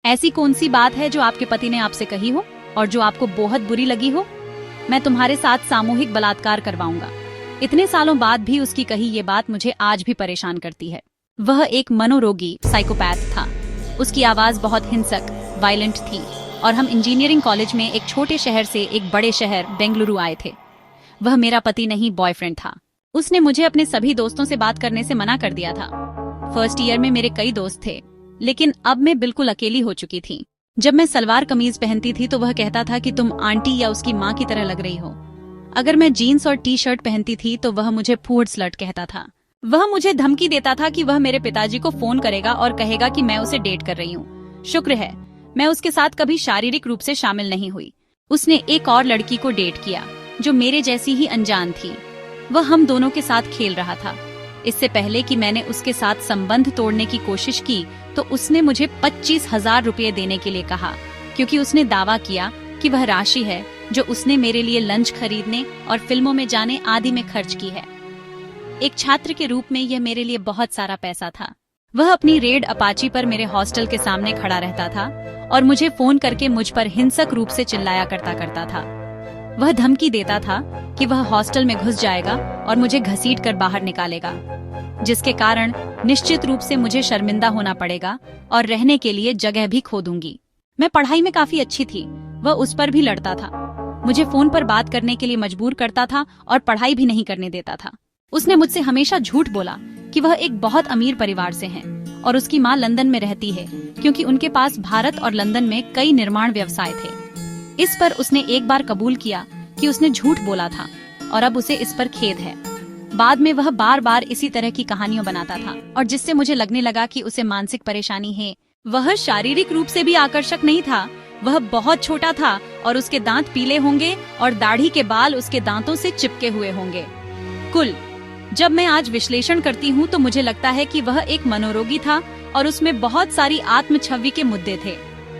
ऐसी कौन सी बात है जो आपके पति ने आपसे कही हो और जो आपको बहुत बुरी लगी हो? मैं तुम्हारे साथ सामूहिक बलात्कार करवाऊंगा। इतने सालों बाद भी उसकी कही ये बात मुझे आज भी परेशान करती है। वह एक मनोरोगी साइकोपैथ था। उसकी आवाज बहुत हिंसक, वायलेंट थी और हम इंजीनियरिंग कॉलेज में एक छोटे शहर से एक बड़े शहर बेंगलुरु आए थे। वह मेरा पति नहीं, बॉयफ्रेंड था। उसने मुझे अपने सभी दोस्तों से बात करने से मना कर दिया था। फर्स्ट ईयर में मेरे कई दोस्त थे, लेकिन अब मैं बिल्कुल अकेली हो चुकी थी। जब मैं सलवार कमीज पहनती थी तो वह कहता था कि तुम आंटी या उसकी माँ की तरह लग रही हो। अगर मैं जीन्स और टी शर्ट पहनती थी तो वह मुझे फूड स्लट कहता था। वह मुझे धमकी देता था कि वह मेरे पिताजी को फोन करेगा और कहेगा कि मैं उसे डेट कर रही हूँ। शुक्र है मैं उसके साथ कभी शारीरिक रूप से शामिल नहीं हुई। उसने एक और लड़की को डेट किया जो मेरे जैसी ही अनजान थी। वह हम दोनों के साथ खेल रहा था। इससे पहले कि मैंने उसके साथ संबंध तोड़ने की कोशिश की तो उसने मुझे 25,000 रुपये देने के लिए कहा, क्योंकि उसने दावा किया कि वह राशि है जो उसने मेरे लिए लंच खरीदने और फिल्मों में जाने आदि में खर्च की है। एक छात्र के रूप में यह मेरे लिए बहुत सारा पैसा था। वह अपनी रेड अपाची पर मेरे हॉस्टल के सामने खड़ा रहता था और मुझे फोन करके मुझ पर हिंसक रूप से चिल्लाया करता था। वह धमकी देता था कि वह हॉस्टल में घुस जाएगा और मुझे घसीट कर बाहर निकालेगा, जिसके कारण निश्चित रूप से मुझे शर्मिंदा होना पड़ेगा और रहने के लिए जगह भी खो दूंगी। मैं पढ़ाई में काफी अच्छी थी, वह उस पर भी लड़ता था। मुझे फोन पर बात करने के लिए मजबूर करता था और पढ़ाई भी नहीं करने देता था। उसने मुझसे हमेशा झूठ बोला कि वह एक बहुत अमीर परिवार से हैं और उसकी माँ लंदन में रहती है, क्योंकि उनके पास भारत और लंदन में कई निर्माण व्यवसाय थे। इस पर उसने एक बार कबूल किया कि उसने झूठ बोला था और अब उसे इस पर खेद है। बाद में वह बार बार इसी तरह की कहानियां बनाता था और जिससे मुझे लगने लगा कि उसे मानसिक परेशानी है। वह शारीरिक रूप से भी आकर्षक नहीं था। वह बहुत छोटा था और उसके दांत पीले होंगे और दाढ़ी के बाल उसके दांतों से चिपके हुए होंगे। कुल जब मैं आज विश्लेषण करती हूँ तो मुझे लगता है कि वह एक मनोरोगी था और उसमें बहुत सारी आत्म छवि के मुद्दे थे।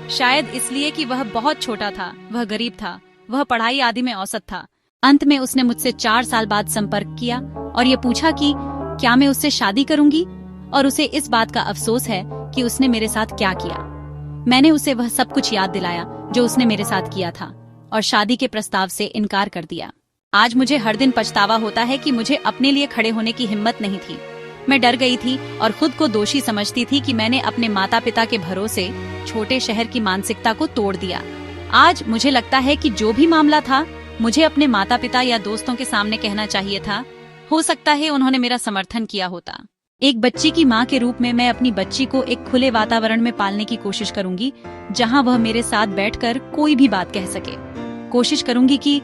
शायद इसलिए कि वह बहुत छोटा था, वह गरीब था, वह पढ़ाई आदि में औसत था। अंत में उसने मुझसे 4 साल बाद संपर्क किया और ये पूछा कि क्या मैं उससे शादी करूंगी, और उसे इस बात का अफसोस है कि उसने मेरे साथ क्या किया। मैंने उसे वह सब कुछ याद दिलाया जो उसने मेरे साथ किया था और शादी के प्रस्ताव से इनकार कर दिया। आज मुझे हर दिन पछतावा होता है कि मुझे अपने लिए खड़े होने की हिम्मत नहीं थी। मैं डर गई थी और खुद को दोषी समझती थी कि मैंने अपने माता पिता के भरोसे छोटे शहर की मानसिकता को तोड़ दिया। आज मुझे लगता है कि जो भी मामला था मुझे अपने माता पिता या दोस्तों के सामने कहना चाहिए था। हो सकता है उन्होंने मेरा समर्थन किया होता। एक बच्ची की माँ के रूप में मैं अपनी बच्ची को एक खुले वातावरण में पालने की कोशिश करूंगी, जहाँ वह मेरे साथ बैठकर कोई भी बात कह सके। कोशिश करूंगी कि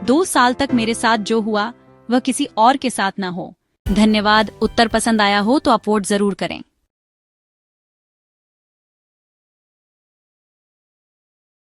2 साल तक मेरे साथ जो हुआ वह किसी और के साथ न हो। धन्यवाद। उत्तर पसंद आया हो तो आप वोट जरूर करें।